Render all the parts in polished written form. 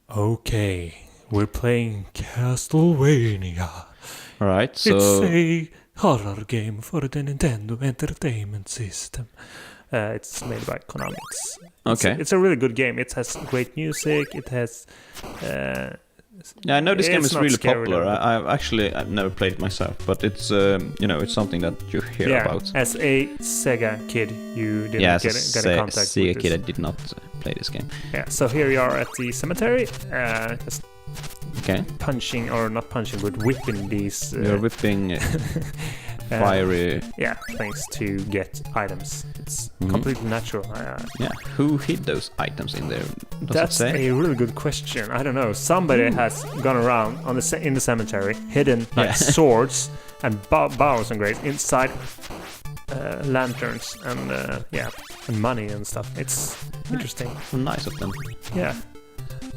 Okay, we're playing Castlevania. Alright, so... It's a horror game for the Nintendo Entertainment System. It's made by Konami. It's a really good game. It has great music. It has... yeah, I know this game is really scary, popular. I've never played it myself, but it's it's something that you hear about. As a Sega kid, you didn't get in contact with Sega this. kid, I did not play this game. Yeah, so here you are at the cemetery, just punching, or not punching, but whipping these... You're whipping fiery... things to get items. It's completely natural. Who hid those items in there? That's a really good question. I don't know. Somebody has gone around in the cemetery, hidden swords and bows and great inside lanterns and money and stuff. It's interesting. Nice of them. Yeah.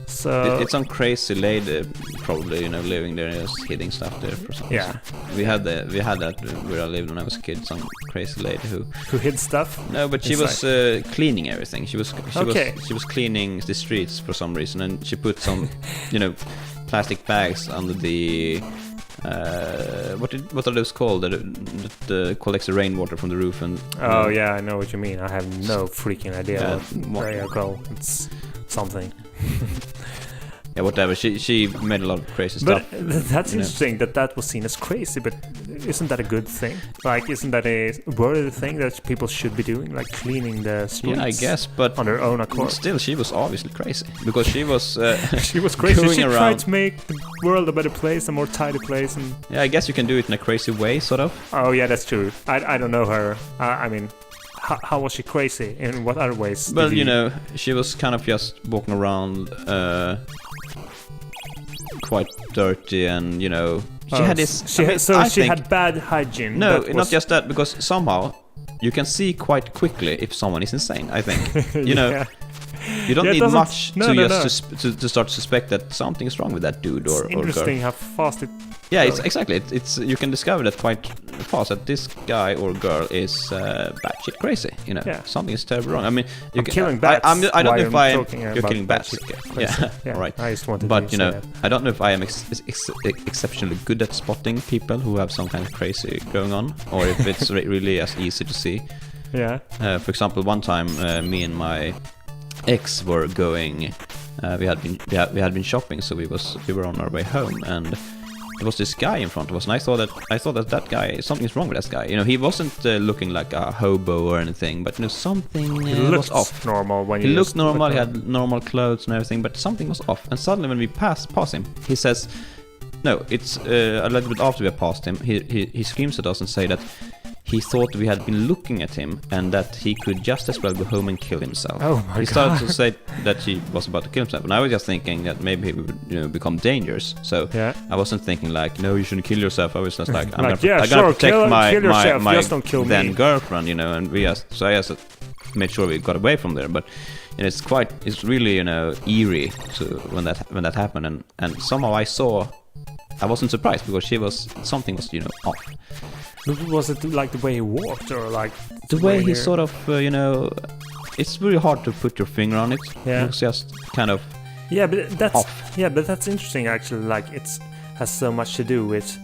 So it's some crazy lady probably living there and just hiding stuff there for some reason. We had that where I lived when I was a kid. Some crazy lady who hid stuff. No, but she was cleaning everything. She was cleaning the streets for some reason, and she put some plastic bags under the what are those called that collects the rainwater from the roof and I know what you mean. I have no freaking idea where you go. It's something. Yeah, whatever. She made a lot of crazy stuff. But that's interesting that was seen as crazy. But isn't that a good thing? Like, isn't that a worthy thing that people should be doing? Like cleaning the streets? Yeah, I guess. But on their own accord. Still, she was obviously crazy because she was. She was crazy. She tried to make the world a better place, a more tidy place, and. Yeah, I guess you can do it in a crazy way, sort of. Oh yeah, that's true. I don't know her. I mean. How was she crazy? In what other ways? Well, she was kind of just walking around quite dirty, and she had this. She had bad hygiene. No, not just that, because somehow you can see quite quickly if someone is insane. I think you don't need much to start to suspect that something is wrong with that dude or girl. Interesting how fast it. Yeah, it's exactly. It's you can discover that quite fast that this guy or girl is batshit crazy. Something is terribly wrong. I mean, you're killing bats. I don't know if I am. You're killing bats. Okay. Yeah, right. I just wanted but to I don't know if I am exceptionally good at spotting people who have some kind of crazy going on, or if it's really as easy to see. Yeah. For example, one time me and my ex were going. We had been shopping, so we were on our way home, and there was this guy in front of us, and I thought that guy, something's wrong with that guy. He wasn't looking like a hobo or anything, but something was off. Normal when he looked normal. He had normal clothes and everything, but something was off. And suddenly, when we passed him, he says, "No, it's a little bit after we have passed him." He screams at us and say that he thought we had been looking at him and that he could just as well go home and kill himself. Oh my God. He started to say that he was about to kill himself, and I was just thinking that maybe he would become dangerous. So I wasn't thinking like, no, you shouldn't kill yourself. I was just like, I'm gonna protect my then girlfriend, and I just made sure we got away from there. But it's really eerie when that happened, and somehow I wasn't surprised because something was off. Was it like the way he walked, or like the way he sort of it's really hard to put your finger on it. Yeah. It's just kind of but that's off. Yeah, but that's interesting actually. Like it has so much to do with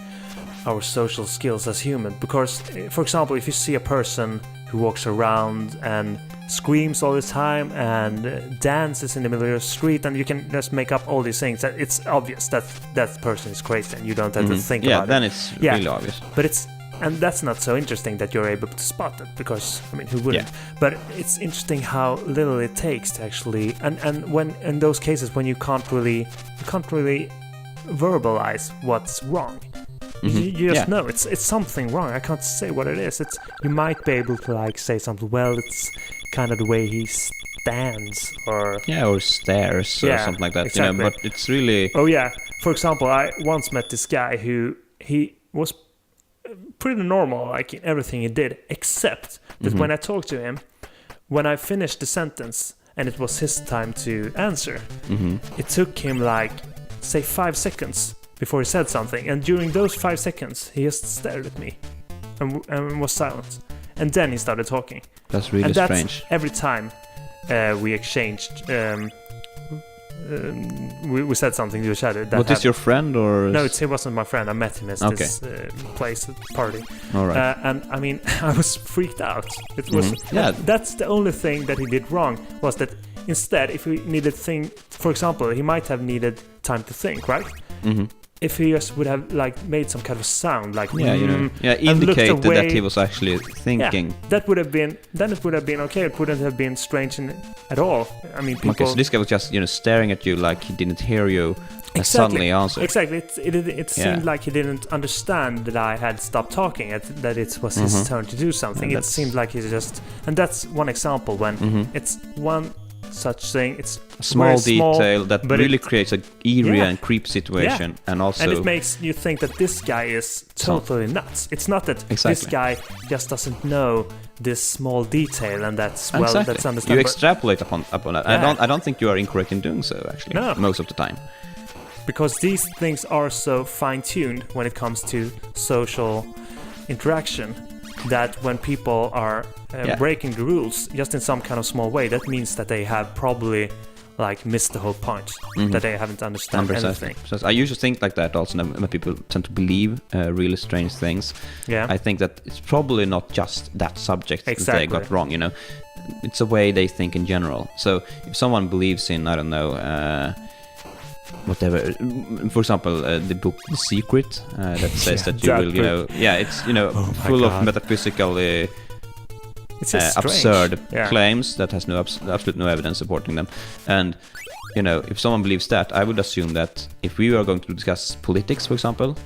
our social skills as humans. Because, for example, if you see a person who walks around and screams all the time and dances in the middle of the street, and you can just make up all these things, that it's obvious that that person is crazy, and you don't have to think about it. Yeah, then it's really obvious. But and that's not so interesting that you're able to spot it, because I mean, who wouldn't? Yeah. But it's interesting how little it takes to actually, and when in those cases when you can't really verbalize what's wrong. You just know it's something wrong. I can't say what it is. You might be able to like say something. Well, it's kind of the way he stands, or stares, or something like that. Exactly. But it's really. Oh yeah. For example, I once met this guy who he was pretty normal, like in everything he did, except that when I talked to him, when I finished the sentence and it was his time to answer, it took him like say 5 seconds before he said something, and during those 5 seconds he just stared at me and was silent, and then he started talking. That's really strange. Every time we exchanged we said something to each other. Was this your friend or? No, he wasn't my friend. I met him at this place party. All right. And I mean, I was freaked out. It was that's the only thing that he did wrong, was that instead, if he needed for example, he might have needed time to think, right? Mm-hmm. If he just would have like made some kind of sound, like indicated that he was actually thinking. That would have been. Then it would have been okay. It wouldn't have been strange at all. I mean, people. Okay, so this guy was just staring at you like he didn't hear you. And suddenly answered. Exactly. It seemed like he didn't understand that I had stopped talking. That it was his turn to do something. It seemed like he just. And that's one example when it's one such thing. It's a small detail that really creates a eerie and creepy situation, and it makes you think that this guy is totally nuts. It's not that this guy just doesn't know this small detail, and that's that's understandable. You extrapolate upon that. I don't think you are incorrect in doing so. Actually, most of the time, because these things are so fine-tuned when it comes to social interaction, that when people are breaking the rules just in some kind of small way, that means that they have probably like missed the whole point, that they haven't understood anything. So I usually think like that also when people tend to believe really strange things. I think that it's probably not just that subject that they got wrong, it's a way they think in general. So if someone believes in, I don't know, whatever, for example, the book The Secret that says that you will, it's full of metaphysical absurd claims that has absolute no evidence supporting them. And if someone believes that, I would assume that if we are going to discuss politics, for example,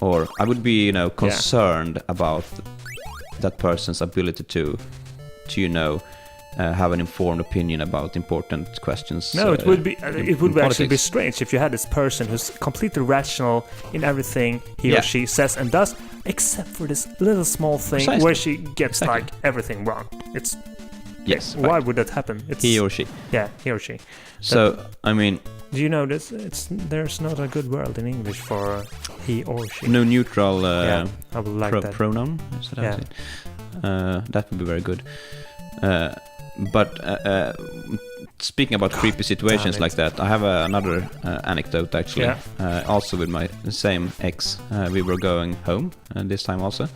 or I would be concerned about that person's ability to have an informed opinion about important questions. No, it would actually be strange if you had this person who's completely rational in everything he or she says and does, except for this little small thing where she gets like everything wrong. It's why would that happen? It's he or she. Yeah, he or she. So I mean, do you know this? There's not a good word in English for he or she. No neutral I would like that. Pronoun. Is that that would be very good. But speaking about creepy situations like that, I have another anecdote actually. Also with my same ex, we were going home this time also,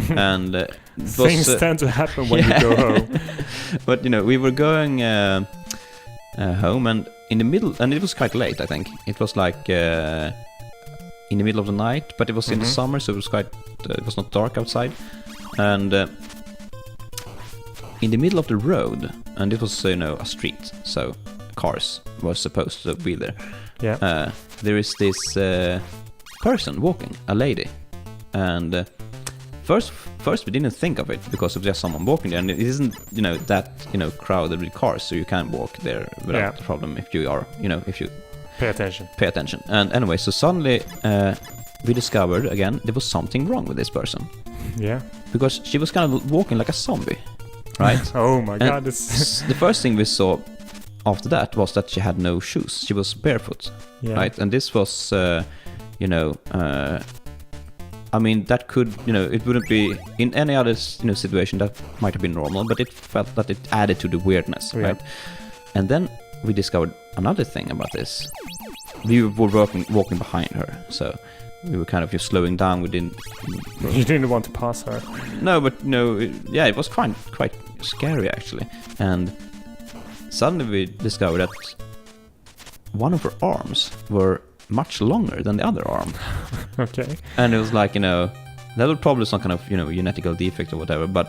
and things tend to happen when you go home. But we were going home, and in the middle, and it was quite late. I think it was like in the middle of the night, but it was in the summer, so it was quite. It was not dark outside, and. In the middle of the road, and it was a street, so cars were supposed to be there. There is this person walking, a lady, and first we didn't think of it because of just someone walking there, and it isn't that crowded with cars, so you can walk there without problem if you are if you pay attention. And anyway, so suddenly we discovered again there was something wrong with this person. Because she was kind of walking like a zombie. Right? Oh my God! The first thing we saw after that was that she had no shoes. She was barefoot, right? And this was, I mean, that could, it wouldn't be in any other, situation that might have been normal, but it felt that it added to the weirdness, right? And then we discovered another thing about this. We were walking behind her, so. We were kind of just slowing down. We didn't. You didn't want to pass her. No, but it was quite scary actually. And suddenly we discovered that one of her arms were much longer than the other arm. Okay. And it was like that was probably some kind of genetical defect or whatever. But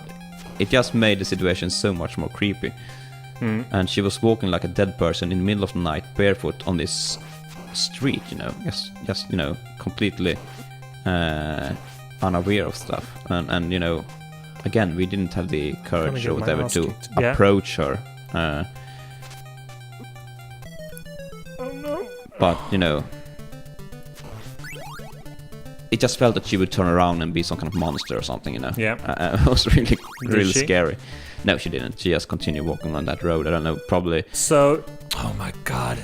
it just made the situation so much more creepy. And she was walking like a dead person in the middle of the night, barefoot on this street, just completely unaware of stuff, and again we didn't have the courage or whatever to approach her. Oh no! But it just felt that she would turn around and be some kind of monster or something. It was really scary. No, she didn't. She just continued walking on that road. I don't know, probably. So, oh my God,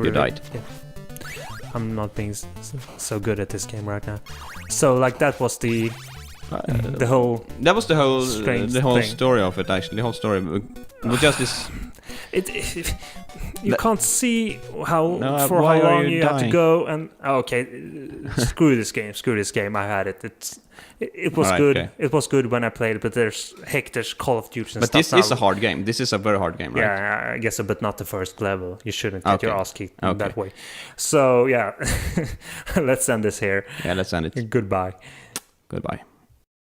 you died. Yeah. I'm not being so good at this game right now. So, like, that was the whole. That was the whole story of it. Actually, the whole story was just this. you can't see how long you have to go. And screw this game. I had it. It was good. Okay. It was good when I played it, but there's Call of Duty and stuff. But this is a hard game. This is a very hard game, right? Yeah, I guess so, but not the first level. You shouldn't get your ass kicked that way. So, yeah, let's end this here. Yeah, let's end it. Goodbye. Goodbye.